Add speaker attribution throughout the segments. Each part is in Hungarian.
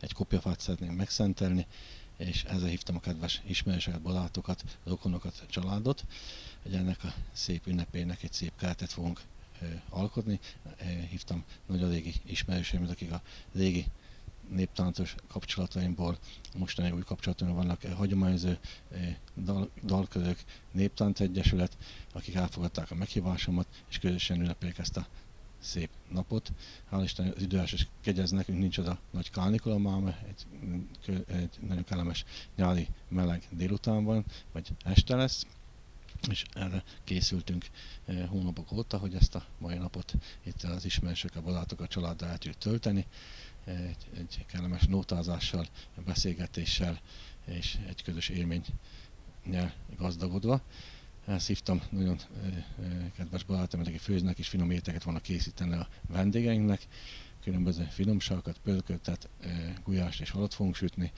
Speaker 1: egy kopjafát szeretnénk megszentelni, és ezzel hívtam a kedves ismerősöket, barátokat, rokonokat, családot, hogy ennek a szép ünnepének egy szép keretet fogunk alkotni. Hívtam nagyon régi ismerőseimet, akik a régi néptáncos kapcsolataimból mostani új kapcsolataimból vannak, hagyományozó dalkörök, néptánc egyesület, akik elfogadták a meghívásomat, és közösen ünnepeljük ezt a szép napot. Hál' Isten az időjárás kegyez nekünk, nincs az a nagy kánikula máma, egy nagyon kellemes nyári meleg délután van, vagy este lesz, és erre készültünk hónapok óta, hogy ezt a mai napot itt az ismerősökkel, barátokkal, családdal el tudjuk tölteni, egy kellemes nótázással, beszélgetéssel és egy közös élménnyel gazdagodva. Ezt hívtam nagyon kedves barátomat, akik főznek és finom ételeket vannak készíteni a vendégeinknek. Különböző finomságokat, pörköltet, gulyást és halat fogunk sütni.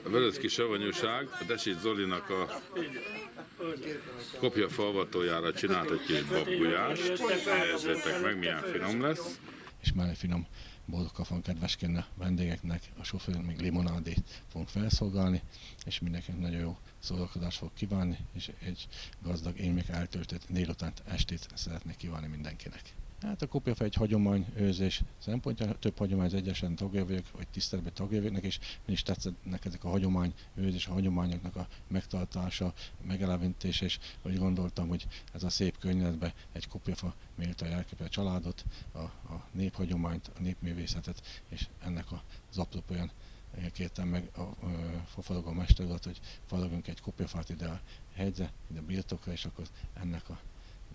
Speaker 2: A Vöröcki Savanyúság a Desit Zolinak a kopjafa avatójára csinált egy kis babgulyást. Nézzétek meg, milyen finom lesz.
Speaker 1: És mellé finom boldogkap van kedveskedni a vendégeknek, a sofőr még limonádét fogunk felszolgálni, és mindenkinek nagyon jó szórakozást fog kívánni, és egy gazdag élmény eltöltött délutánt, estét szeretnék kívánni mindenkinek. Hát a kopjafa egy hagyományőrzés szempontjából, több hagyomány az egyesen tagja vagyok, vagy tiszteletben tagja vagyok, és min is tetszenek ezek a hagyományőrzés, a hagyományoknak a megtartása, megeleventése, és úgy gondoltam, hogy ez a szép környezetben egy kopjafa méltó elképzel a családot, a néphagyományt, a népművészetet, és ennek az apropóján kértem meg a fafaragó mesterurat, hogy faragunk egy kopjafát ide a hegyre, ide a birtokra, és akkor ennek a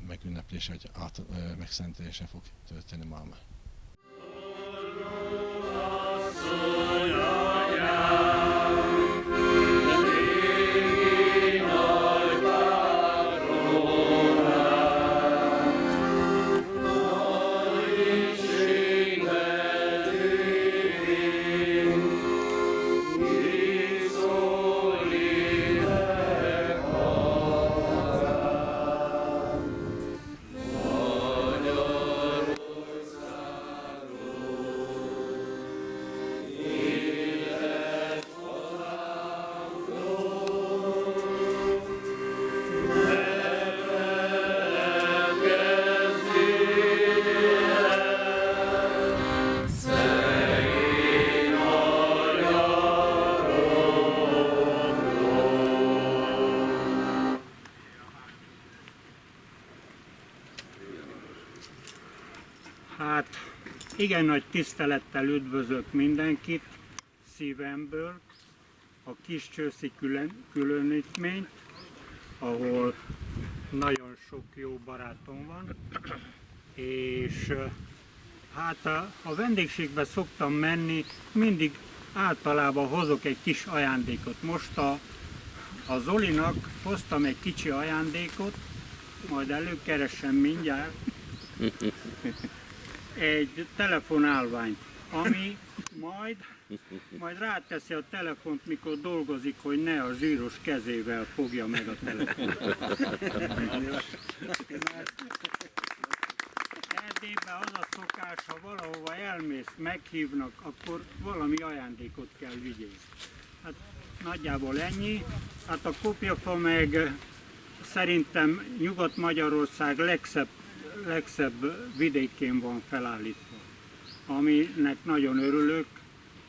Speaker 1: megünneplése, vagy megszentelése fog történni máma.
Speaker 3: Hát igen nagy tisztelettel üdvözlök mindenkit szívemből a Kiscsőszi különítményt, ahol nagyon sok jó barátom van, és hát a vendégségbe szoktam menni, mindig általában hozok egy kis ajándékot. Most a Zolinak hoztam egy kicsi ajándékot, majd előkeresem mindjárt. Egy telefonálványt, ami majd ráteszi a telefont, mikor dolgozik, hogy ne a zsíros kezével fogja meg a telefont. Erdélyben az a szokás, ha valahova elmész, meghívnak, akkor valami ajándékot kell vigyél. Hát nagyjából ennyi. Hát a kopjafa meg szerintem Nyugat-Magyarország legszebb vidékén van felállítva, aminek nagyon örülök,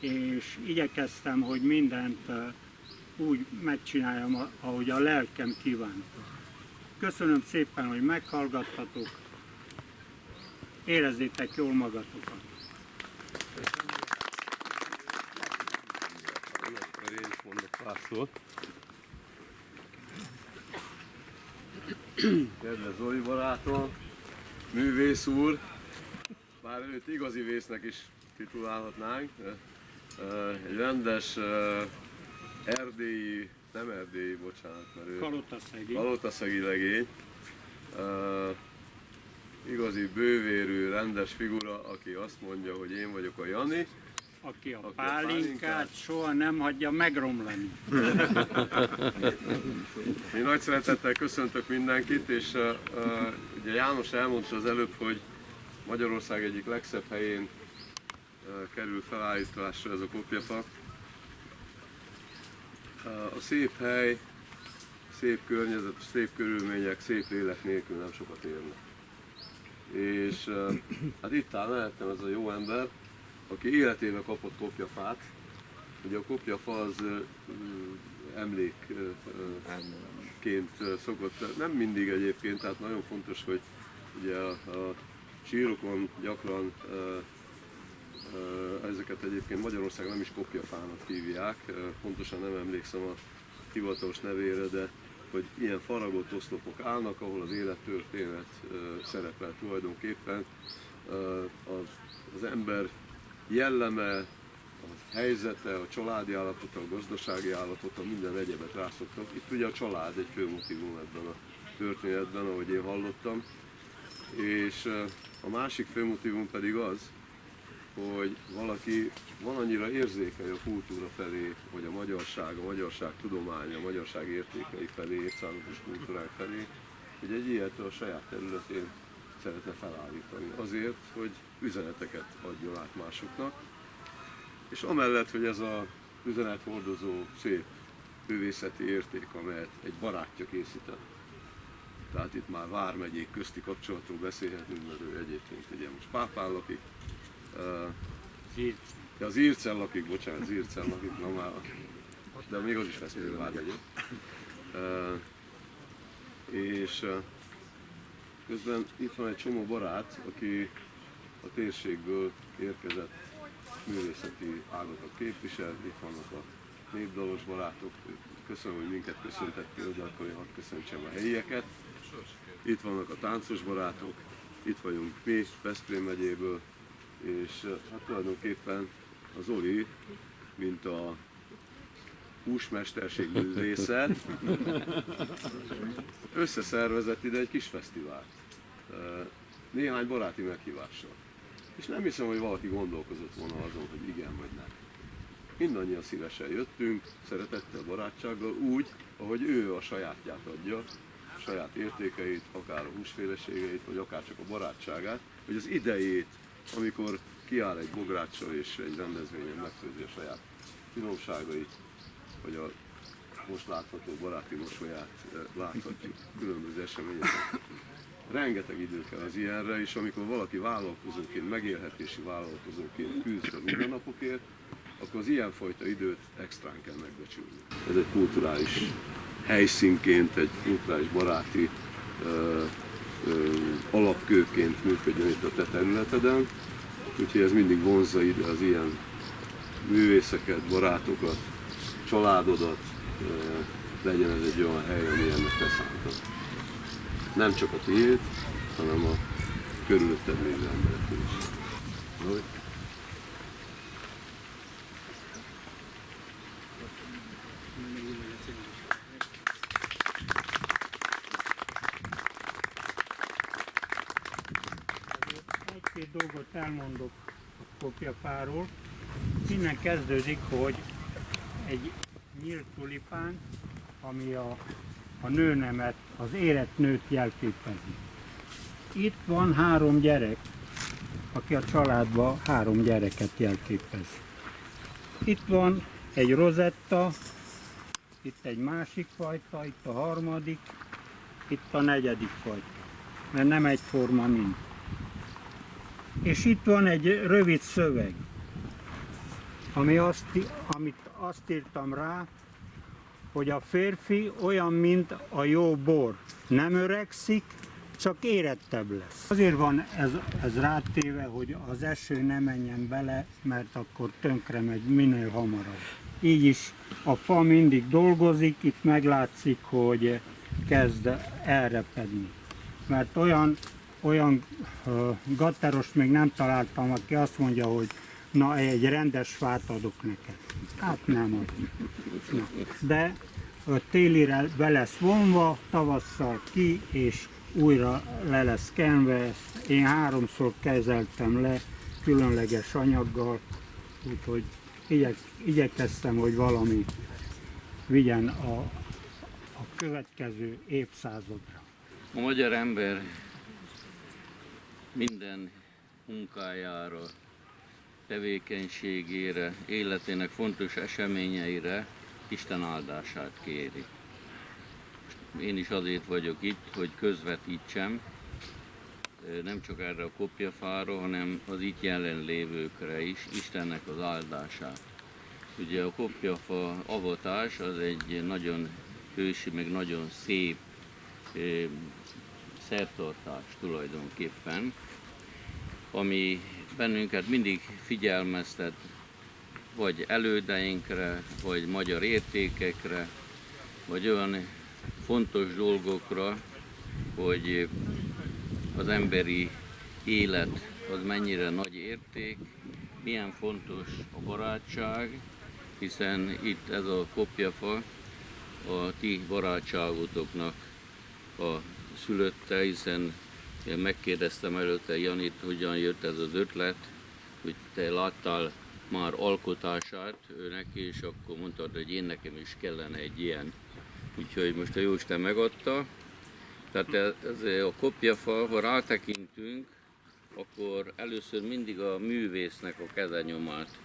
Speaker 3: és igyekeztem, hogy mindent úgy megcsináljam, ahogy a lelkem kívánta. Köszönöm szépen, hogy meghallgattatok, érezzétek jól magatokat.
Speaker 4: Én is mondok pár szót. Kedves Zoli barátom, művész úr, bár őt igazi vésznek is titulálhatnánk, egy rendes erdélyi, nem erdélyi, bocsánat, mert ő kalotaszegi legény, igazi bővérű, rendes figura, aki azt mondja, hogy én vagyok a Jani,
Speaker 3: aki a pálinkát soha nem hagyja megromlani.
Speaker 4: Mi nagy szeretettel köszöntök mindenkit, és ugye János elmondta az előbb, hogy Magyarország egyik legszebb helyén kerül felállításra ez a kopjafa. A szép hely, szép környezet, szép körülmények, szép lélek nélkül nem sokat érnek. És hát itt áll mellettem ez a jó ember, aki életébe kapott kopjafát. Ugye a kopjafa az emlékként szokott, nem mindig egyébként, tehát nagyon fontos, hogy ugye a sírokon gyakran ezeket egyébként Magyarországon nem is kopjafának hívják, pontosan nem emlékszem a hivatalos nevére, de hogy ilyen faragott oszlopok állnak, ahol az élettörténet szerepel tulajdonképpen. Az ember jelleme, a helyzete, a családi állapota, a gazdasági állapota, minden egyebet rászoktak. Itt ugye a család egy fő motivum ebben a történetben, ahogy én hallottam. És a másik fő motivum pedig az, hogy valaki van annyira érzékeny a kultúra felé, vagy a magyarság tudománya, a magyarság értékei felé, évszázados kultúrák felé, hogy egy ilyet a saját területén szeretne felállítani. Azért, hogy üzeneteket adjon át másoknak. És amellett, hogy ez az üzenethordozó szép művészeti érték, amelyet egy barátja készített. Tehát itt már vármegyék közti kapcsolatról beszélhetünk, mert ő egyébként ugye most Pápán lakik. Az Zircen lakik, bocsánat, Zircen lakik, na már, de még az is Veszprém vármegyé. És közben itt van egy csomó barát, aki a térségből érkezett művészeti ágakat képvisel, itt vannak a népdalos barátok, köszönöm, hogy minket köszöntettél, de akkor én hadd köszöntsem a helyieket. Itt vannak a táncos barátok, itt vagyunk mi, Veszprém megyéből, és hát tulajdonképpen az Zoli, mint a húsmesterség része, összeszervezett ide egy kis fesztivált, néhány baráti meghívással. És nem hiszem, hogy valaki gondolkozott volna azon, hogy igen vagy nem. Mindannyian szívesen jöttünk, szeretettel, barátsággal, úgy, ahogy ő a sajátját adja, a saját értékeit, akár a húsféleségeit, vagy akár csak a barátságát, vagy az idejét, amikor kiáll egy bográccsal és egy rendezvényen megfőzi a saját finomságait, vagy a most látható baráti mosolyát láthatjuk különböző eseményeken. Rengeteg idő kell az ilyenre, és amikor valaki vállalkozóként, megélhetési vállalkozóként küzd a mindennapokért, akkor az ilyenfajta időt extrán kell megbecsülni. Ez egy kulturális helyszínként, egy kulturális baráti alapkőként működjön itt a te területeden, úgyhogy ez mindig vonzza ide az ilyen művészeket, barátokat, családodat, legyen ez egy olyan hely, ami ennek te szántad. Nem csak a tiéd, hanem a körülötted lévő emberek is.
Speaker 3: Egy-két dolgot elmondok a kopjafáról. Innen kezdődik, hogy egy nyílt tulipán, ami a nőnemet, az érett nőt jelképezi. Itt van 3 gyerek, aki a családban 3 gyereket jelképez. Itt van egy rozetta, itt egy másik fajta, itt a harmadik, itt a 4. fajta, mert nem egyforma mind. És itt van egy rövid szöveg, amit azt írtam rá, hogy a férfi olyan, mint a jó bor. Nem öregszik, csak érettebb lesz. Azért van ez rátéve, hogy az eső ne menjen bele, mert akkor tönkre megy minél hamarabb. Így is a fa mindig dolgozik, itt meglátszik, hogy kezd elrepedni. Mert olyan gatterost még nem találtam, aki azt mondja, hogy na, egy rendes fát adok neked. Hát nem adok. Na. De télire be lesz vonva, tavasszal ki, és újra le lesz kenve. Ezt én 3-szor kezeltem le különleges anyaggal, úgyhogy igyekeztem, hogy valami vigyen a következő évszázadra.
Speaker 5: A magyar ember minden munkájára tevékenységére, életének fontos eseményeire Isten áldását kéri. Én is azért vagyok itt, hogy közvetítsem, nem csak erre a kopjafára, hanem az itt jelenlévőkre is Istennek az áldását. Ugye a kopjafa avatás az egy nagyon hősi, meg nagyon szép szertartás tulajdonképpen, ami bennünket mindig figyelmeztet, vagy elődeinkre, vagy magyar értékekre, vagy olyan fontos dolgokra, hogy az emberi élet az mennyire nagy érték, milyen fontos a barátság, hiszen itt ez a kopjafa a ti barátságotoknak a szülötte, hiszen én megkérdeztem előtte Janit, hogyan jött ez az ötlet, hogy te láttál már alkotását őnek, és akkor mondtad, hogy én nekem is kellene egy ilyen. Úgyhogy most a Jóisten megadta. Tehát ez a kopjafa, ha rátekintünk, akkor először mindig a művésznek a kezenyomát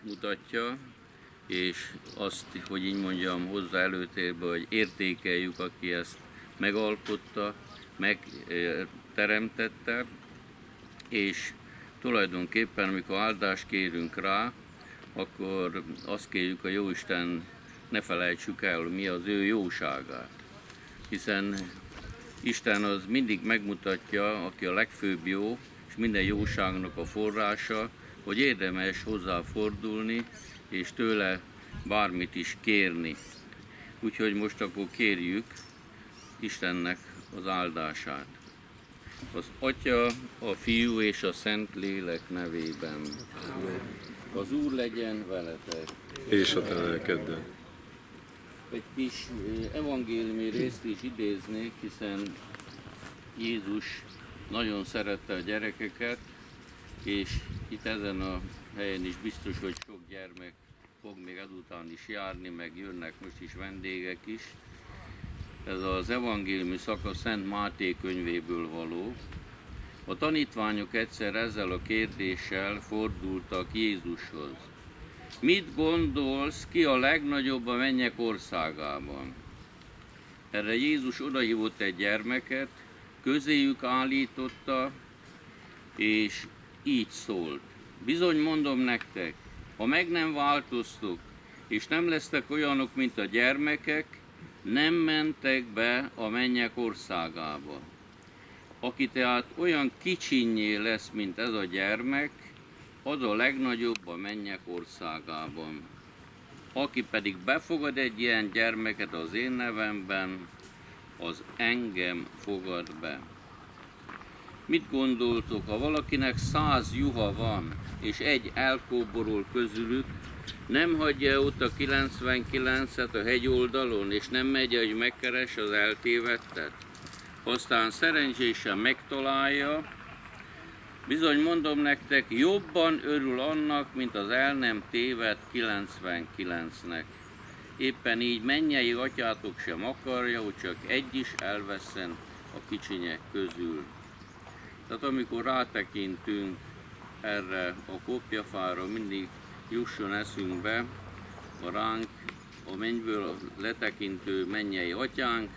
Speaker 5: mutatja, és azt, hogy így mondjam, hozza előtérbe, hogy értékeljük, aki ezt megalkotta, megteremtette, és tulajdonképpen, amikor áldást kérünk rá, akkor azt kérjük a Jóisten, ne felejtsük el, mi az ő jóságát. Hiszen Isten az mindig megmutatja, aki a legfőbb jó, és minden jóságnak a forrása, hogy érdemes hozzáfordulni, és tőle bármit is kérni. Úgyhogy most akkor kérjük Istennek az áldását. Az Atya, a Fiú és a Szent Lélek nevében. Az Úr legyen veletek.
Speaker 4: És a te lelkeddel.
Speaker 5: Egy kis evangéliumi részt is idéznék, hiszen Jézus nagyon szerette a gyerekeket, és itt ezen a helyen is biztos, hogy sok gyermek fog még ezután is járni, meg jönnek most is vendégek is. Ez az evangéliumi szakasz Szent Máté könyvéből való. A tanítványok egyszer ezzel a kérdéssel fordultak Jézushoz. Mit gondolsz, ki a legnagyobb a mennyek országában? Erre Jézus odahívott egy gyermeket, közéjük állította, és így szólt. Bizony mondom nektek, ha meg nem változtok, és nem lesztek olyanok, mint a gyermekek, nem mentek be a mennyek országába. Aki tehát olyan kicsinnyé lesz, mint ez a gyermek, az a legnagyobb a mennyek országában. Aki pedig befogad egy ilyen gyermeket az én nevemben, az engem fogad be. Mit gondoltok, ha valakinek 100 juha van, és egy elkóborol közülük, nem hagyja ott a 99-et a hegyoldalon, és nem megy, hogy megkeres az eltévedtet? Aztán szerencsésen megtalálja, bizony mondom nektek, jobban örül annak, mint az el nem tévedt 99-nek. Éppen így mennyei atyátok sem akarja, hogy csak egy is elveszen a kicsinyek közül. Tehát amikor rátekintünk erre a kopjafára, mindig jusson eszünkbe a ránk, a mennyből letekintő mennyei atyánk,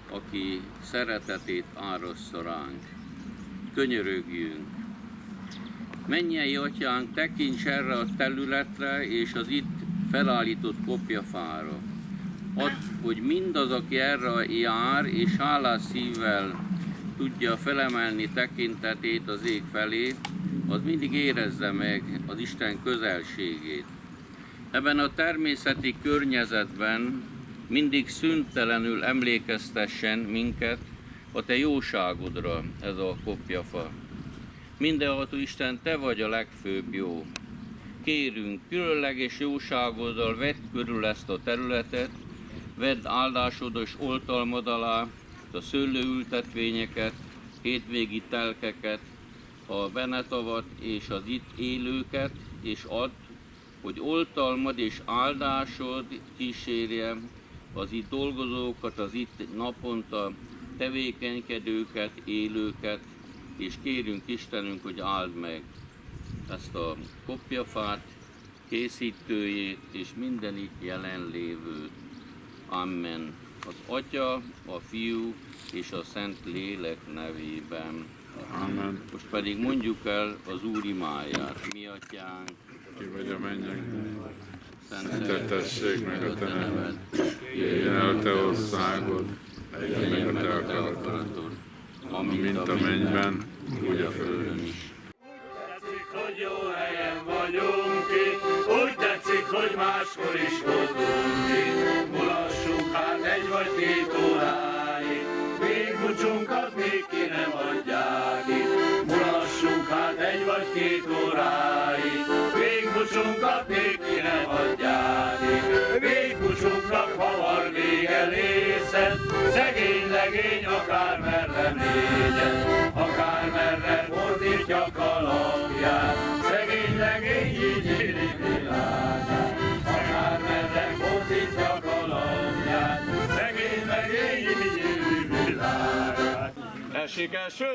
Speaker 5: aki szeretetét árassza ránk. Könyörögjünk! Mennyei atyánk, tekints erre a területre és az itt felállított kopjafára. Add, hogy mindaz, aki erre jár és hálás szívvel tudja felemelni tekintetét az ég felé, az mindig érezze meg az Isten közelségét. Ebben a természeti környezetben mindig szüntelenül emlékeztessen minket a te jóságodra ez a kopjafa. Mindenható Isten, te vagy a legfőbb jó. Kérünk, különleges jóságoddal vedd körül ezt a területet, vedd áldásodos oltalmad alá a szőlőültetvényeket, hétvégi telkeket, a benetavat és az itt élőket, és add, hogy oltalmad és áldásod kísérje az itt dolgozókat, az itt naponta tevékenykedőket, élőket, és kérünk Istenünk, hogy áld meg. ezt a kopjafát, készítőjét és minden itt jelenlévőt. Amen. Az Atya, a Fiú és a Szent Lélek nevében.
Speaker 2: Amen.
Speaker 5: Most pedig mondjuk el az Úr imáját. Mi Atyánk,
Speaker 2: Ki vagy a mennyekben,
Speaker 5: szenteltessék
Speaker 2: meg a te neved, jöjjön el a te országod, legyen meg a te akaratod, amint a mennyben, úgy a földön is.
Speaker 6: Tetszik, hogy jó helyen vagyunk itt, úgy tetszik, hogy máskor is voltunk itt. Mulassunk hát egy vagy két óráig, még bucsunkat még ki nem adják itt. Mulassunk hát egy vagy két óráig, még bucsunkat még ki nem adják itt. Még bucsunknak havar vége lészen, szegény legény akármerre négyen, akármerre fordítja kalapját, szegény legény így éli világát. Akármerre fordítja kalapját, szegény legény így éli világát. Esik eső,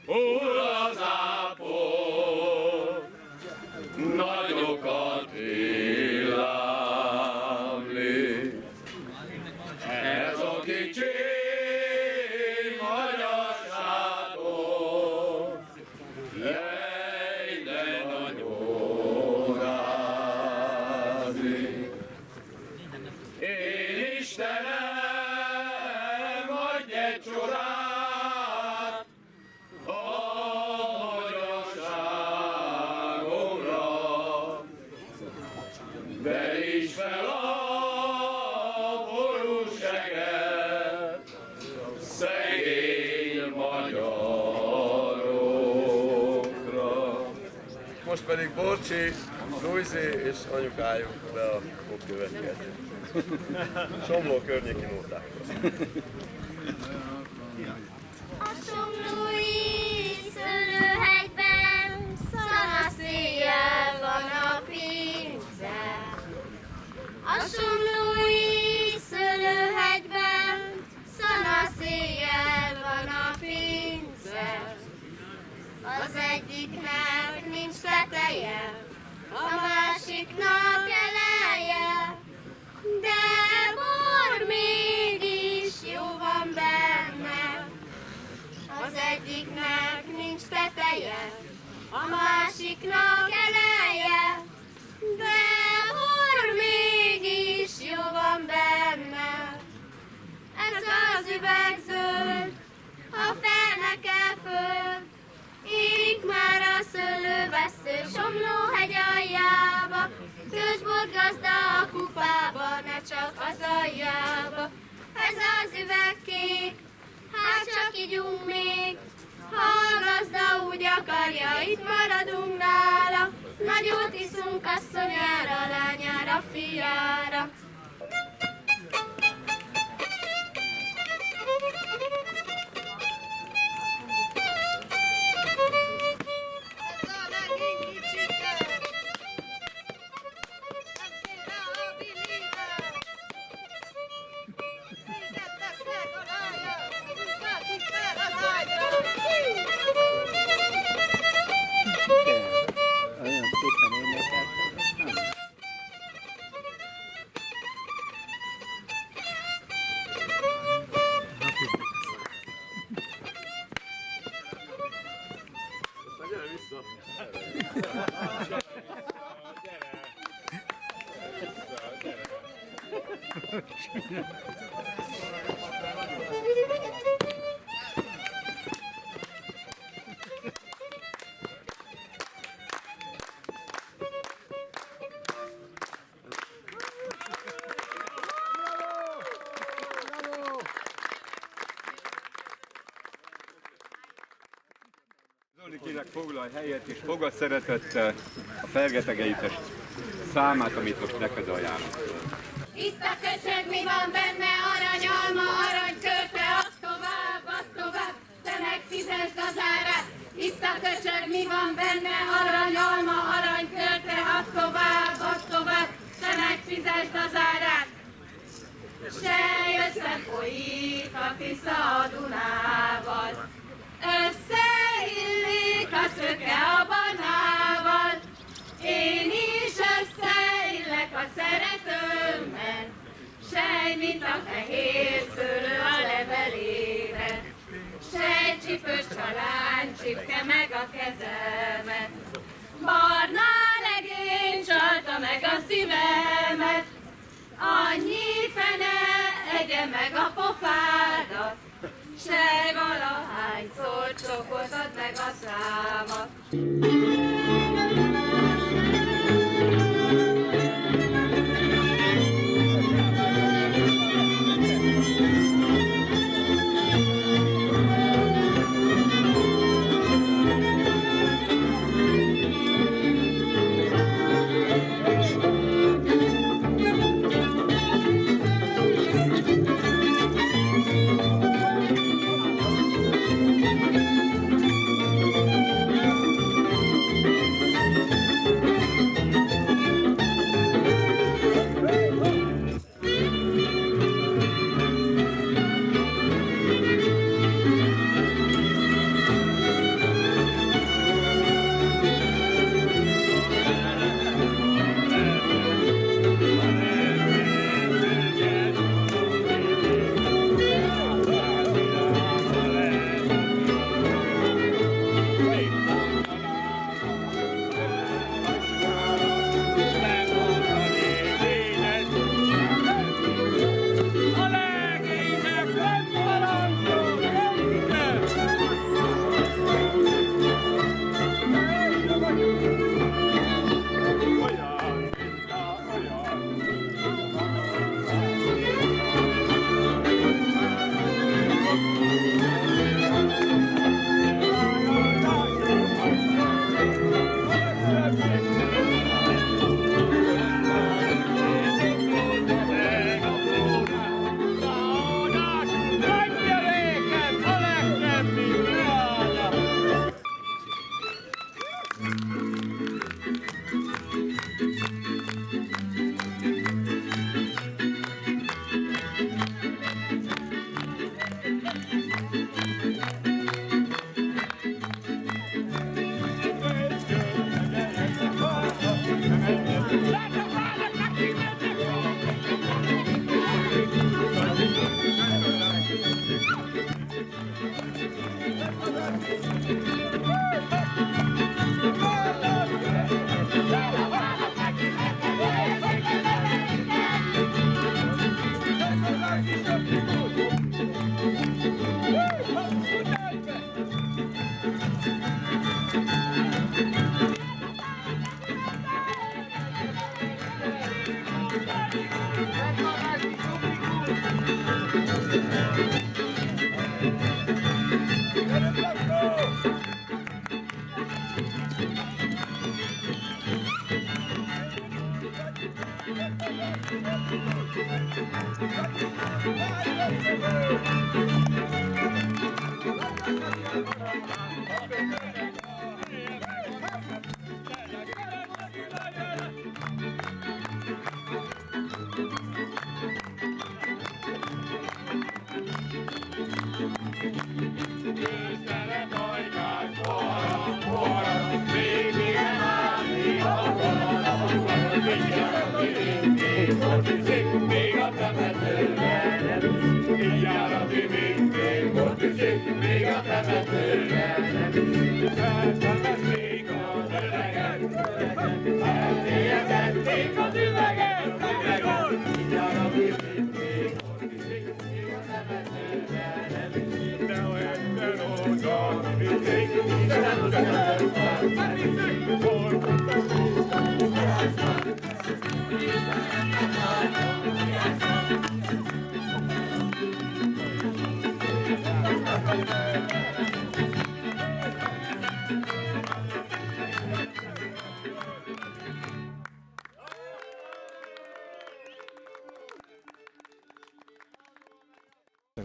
Speaker 6: hull az ápol, nagyokat villámlik. Ez a kicsi magyarságot, jej, de nagyon rázik. Én Istenem, adj egy csodát a magyarságomra, deríts fel a borúseget, szegény magyarokra.
Speaker 4: Most pedig Borcsi, Lujzi és anyukájuk be a kopjövetket. Somló környéki nótákhoz.
Speaker 7: A somlói szőlőhegyben szanaszéjjel van a pince. A somlói szőlőhegyben szanaszéjjel van a pince. Az egyiknek nincs teteje, a másiknak eleje, de bor mégis jó van benne. Az egyiknek nincs teteje, a másiknak eleje, de bor mégis jó van benne. Ez az üveg zöld, a feneke föld, érik már a szőlővesző Somlóhegy aljába, töltsbort gazda a kupába, ne csak az aljába. Ez az üveg kék, hát csak ígyunk még, ha a gazda úgy akarja, itt maradunk nála. Nagyot iszunk asszonyára, lányára, fiára.
Speaker 3: Olyan szépen énekeltek.
Speaker 4: Gyere vissza!
Speaker 8: Zoli, kérlek, foglalj helyet, és fogad szeretettel a fergetegeites számát, amit most neked ajánlok.
Speaker 7: Itt a köcsög, mi van benne, aranyalma, aranykörte, add tovább, te megfizesd az árát. Itt a köcsög, mi van benne, aranyalma, aranykörte, add tovább, te megfizesd az árát. Sely összefolyik a Tisza a Dunával, összeillik a szöke mint a fehér szőlő a levelére. Sejtcsípős csalány csipke meg a kezemet, barna legény csalta meg a szívemet. Annyi fene egye meg a pofádat, se valahányszor csokoltad meg a számat.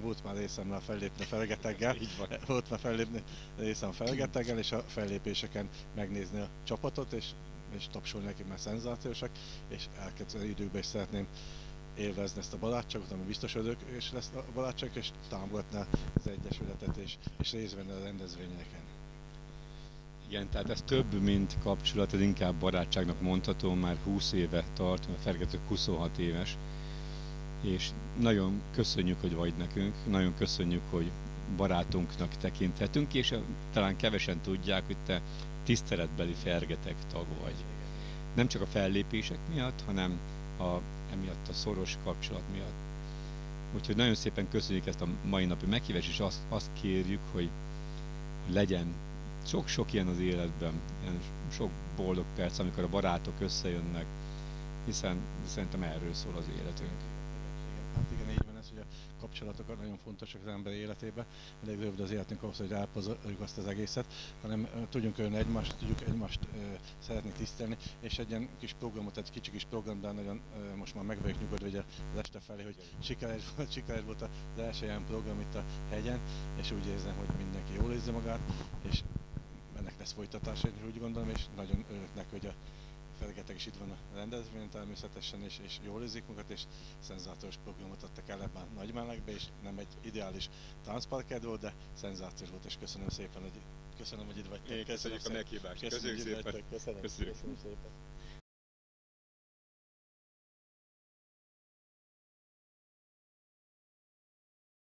Speaker 1: Volt már részemre fellépni a Felgeteggel, volt már fellépni részem a Felgeteggel, és a fellépéseken megnézni a csapatot, és tapsolni neki, mert szenzációsak, és elkezdő időkben is szeretném élvezni ezt a barátságot, ami biztos és lesz a barátság, és támogatni az Egyesületet, és részt venni a rendezvényeken.
Speaker 8: Igen, tehát ez több, mint kapcsolat, ez inkább barátságnak mondható, már 20 éve tart, a Fergetők 26 éves, és nagyon köszönjük, hogy vagy nekünk, nagyon köszönjük, hogy barátunknak tekinthetünk, és talán kevesen tudják, hogy te tiszteletbeli Fergeteg tag vagy. Nem csak a fellépések miatt, hanem emiatt a szoros kapcsolat miatt. Úgyhogy nagyon szépen köszönjük ezt a mai napi meghívást, és azt kérjük, hogy legyen sok-sok ilyen az életben, ilyen sok boldog perc, amikor a barátok összejönnek, hiszen szerintem erről szól az életünk.
Speaker 1: Hát igen, így van ez, hogy a kapcsolatok nagyon fontosak az ember életében. Elég rövid az életünk ahhoz, hogy elpazarjuk azt az egészet, hanem tudjunk ölni egymást, tudjuk egymást szeretni, tisztelni, és egy ilyen kis programot, egy kicsi kis program, de nagyon most már meg vagyok nyugodva ugye az este felé, hogy sikeres volt az első ilyen program itt a hegyen, és úgy érzem, hogy mindenki jól érzi magát, és ennek lesz folytatása, én úgy gondolom, és nagyon örülök neki, hogy a Fergeteg is itt van a rendezvényen természetesen, és jól érzik magat, és szenzációs programot adtak el ebben nagy melegbe, és nem egy ideális táncparked volt, de szenzációs volt, és köszönöm szépen, hogy itt vagytok.
Speaker 8: Köszönjük a meghívást.
Speaker 1: Köszönjük szépen.
Speaker 8: Köszönjük.
Speaker 1: Köszönöm szépen.